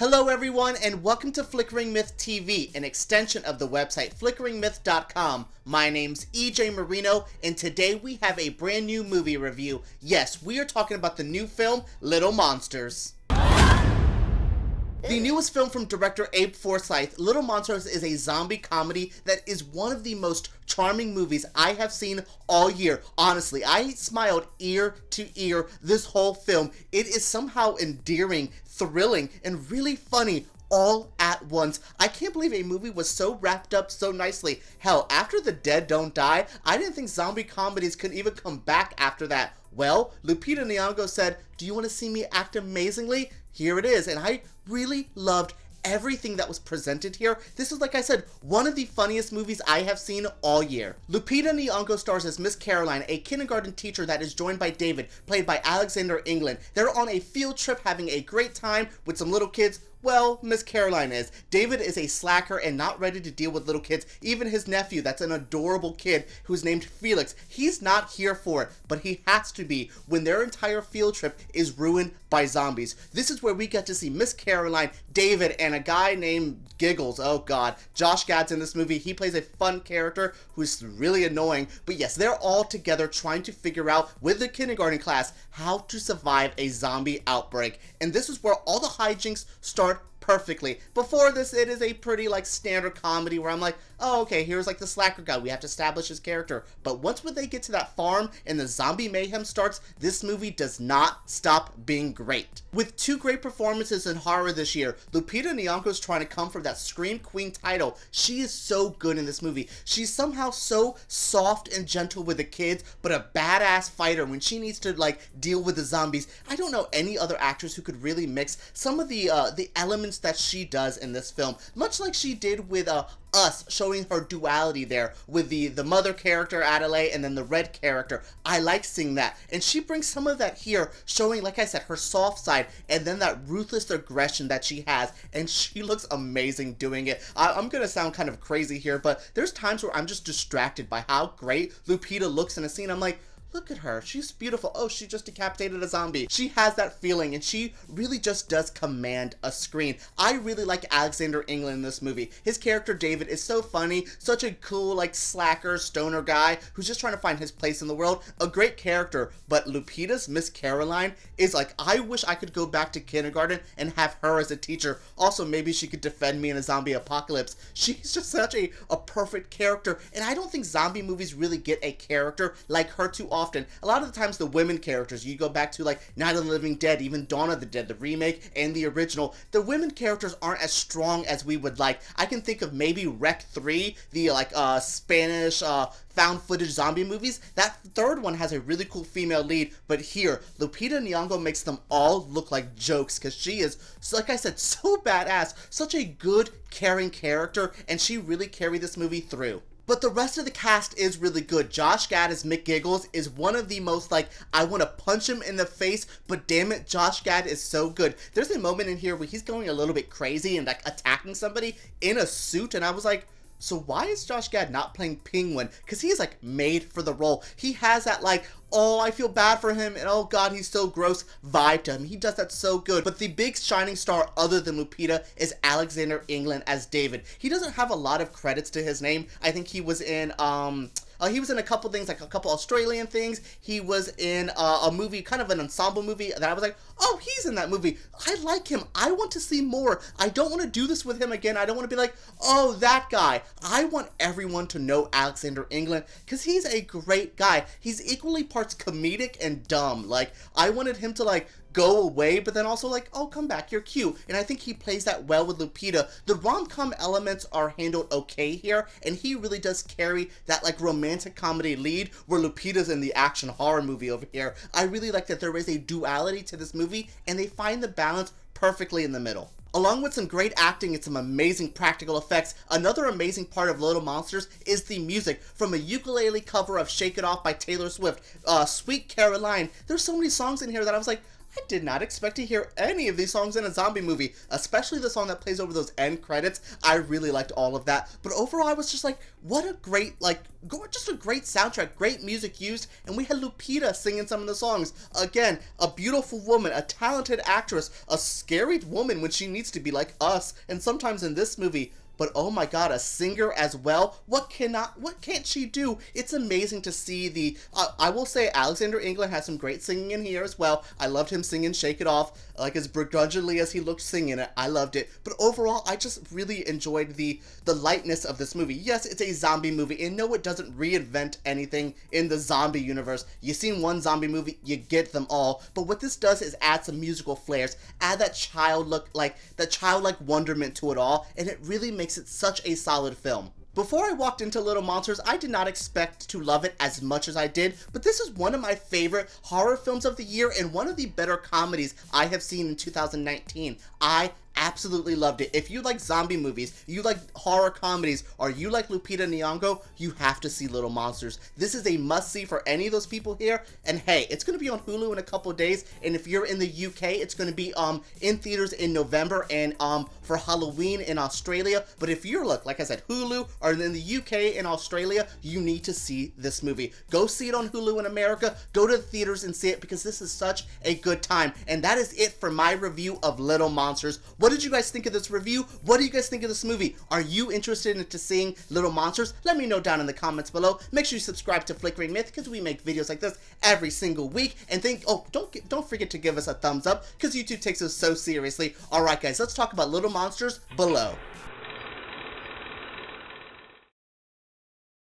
Hello everyone, and welcome to Flickering Myth TV, an extension of the website flickeringmyth.com. My name's EJ Marino, and today we have a brand new movie review. Yes, we are talking about the new film, Little Monsters. The newest film from director Abe Forsyth, Little Monsters is a zombie comedy that is one of the most charming movies I have seen all year. Honestly, I smiled ear to ear this whole film. It is somehow endearing, thrilling, and really funny all at once. I can't believe a movie was so wrapped up so nicely. Hell, after The Dead Don't Die, I didn't think zombie comedies could even come back after that. Well, Lupita Nyong'o said, "Do you want to see me act amazingly?" Here it is, and I really loved everything that was presented here. This is, like I said, one of the funniest movies I have seen all year. Lupita Nyong'o stars as Miss Caroline, a kindergarten teacher that is joined by David, played by Alexander England. They're on a field trip having a great time with some little kids. Well, Miss Caroline is. David is a slacker and not ready to deal with little kids. Even his nephew, that's an adorable kid who's named Felix, he's not here for it, but he has to be when their entire field trip is ruined by zombies. This is where we get to see Miss Caroline, David, and a guy named Giggles. Oh god, Josh Gad's in this movie. He plays a fun character who's really annoying, but yes, they're all together trying to figure out with the kindergarten class how to survive a zombie outbreak. And this is where all the hijinks start perfectly. Before this, it is a pretty standard comedy where I'm like, oh, okay, here's the slacker guy. We have to establish his character. But once when they get to that farm and the zombie mayhem starts, this movie does not stop being great. With two great performances in horror this year, Lupita Nyong'o is trying to come for that Scream Queen title. She is so good in this movie. She's somehow so soft and gentle with the kids, but a badass fighter when she needs to deal with the zombies. I don't know any other actress who could really mix some of the elements that she does in this film, much like she did with Us, showing her duality there with the mother character Adelaide and then the red character. I like seeing that, and she brings some of that here, showing, like I said, her soft side and then that ruthless aggression that she has, and she looks amazing doing it. I'm gonna sound kind of crazy here, but there's times where I'm just distracted by how great Lupita looks in a scene. I'm like, look at her, she's beautiful. Oh, she just decapitated a zombie. She has that feeling, and she really just does command a screen. I really like Alexander England in this movie. His character, David, is so funny, such a cool, slacker, stoner guy who's just trying to find his place in the world. A great character, but Lupita's Miss Caroline is I wish I could go back to kindergarten and have her as a teacher. Also, maybe she could defend me in a zombie apocalypse. She's just such a perfect character, and I don't think zombie movies really get a character like her too often. A lot of the times the women characters, you go back to Night of the Living Dead, even Dawn of the Dead, the remake and the original, the women characters aren't as strong as we would like. I can think of maybe Rec 3, the Spanish found footage zombie movies. That third one has a really cool female lead, but here Lupita Nyong'o makes them all look like jokes because she is, like I said, so badass, such a good, caring character, and she really carried this movie through. But the rest of the cast is really good. Josh Gad as McGiggle is one of the most, I want to punch him in the face, but damn it, Josh Gad is so good. There's a moment in here where he's going a little bit crazy and, attacking somebody in a suit, and I was like, so why is Josh Gad not playing Penguin? Because he's, made for the role. He has that, oh, I feel bad for him, and oh god, he's so gross vibe to him. He does that so good. But the big shining star other than Lupita is Alexander England as David. He doesn't have a lot of credits to his name. I think he was in, he was in a couple things, a couple Australian things. He was in a movie, kind of an ensemble movie, that I was like, oh, he's in that movie. I like him. I want to see more. I don't want to do this with him again. I don't want to be like, oh, that guy. I want everyone to know Alexander England because he's a great guy. He's equally parts comedic and dumb. I wanted him to, go away, but then also oh, come back, you're cute. And I think he plays that well with Lupita. The rom-com elements are handled okay here, and he really does carry that romantic comedy lead where Lupita's in the action horror movie over here. I really like that there is a duality to this movie, and they find the balance perfectly in the middle. Along with some great acting and some amazing practical effects, another amazing part of Little Monsters is the music. From a ukulele cover of Shake It Off by Taylor Swift, Sweet Caroline, there's so many songs in here that I was like, I did not expect to hear any of these songs in a zombie movie, especially the song that plays over those end credits. I really liked all of that, but overall I was just like, what a great, just a great soundtrack, great music used, and we had Lupita singing some of the songs. Again, a beautiful woman, a talented actress, a scary woman when she needs to be like us, and sometimes in this movie, but oh my god, a singer as well. What can't she do? It's amazing to see the, I will say Alexander England has some great singing in here as well. I loved him singing Shake It Off, like as begrudgingly as he looked singing it. I loved it. But overall, I just really enjoyed the lightness of this movie. Yes, it's a zombie movie, and no, it doesn't reinvent anything in the zombie universe. You've seen one zombie movie, you get them all. But what this does is add some musical flares, add that childlike wonderment to it all, and it really makes it such a solid film. Before I walked into Little Monsters, I did not expect to love it as much as I did, but this is one of my favorite horror films of the year and one of the better comedies I have seen in 2019. I absolutely loved it. If you like zombie movies, you like horror comedies, or you like Lupita Nyong'o, you have to see Little Monsters. This is a must-see for any of those people here, and hey, it's going to be on Hulu in a couple days, and if you're in the UK, it's going to be in theaters in November and for Halloween in Australia. But if you're, like I said, Hulu, or in the UK and Australia, you need to see this movie. Go see it on Hulu in America, go to the theaters and see it, because this is such a good time. And that is it for my review of Little Monsters. What did you guys think of this review? What do you guys think of this movie? Are you interested into seeing Little Monsters? Let me know down in the comments below. Make sure you subscribe to Flickering Myth, because we make videos like this every single week. And don't forget to give us a thumbs up, because YouTube takes us so seriously. Alright guys, let's talk about Little Monsters below.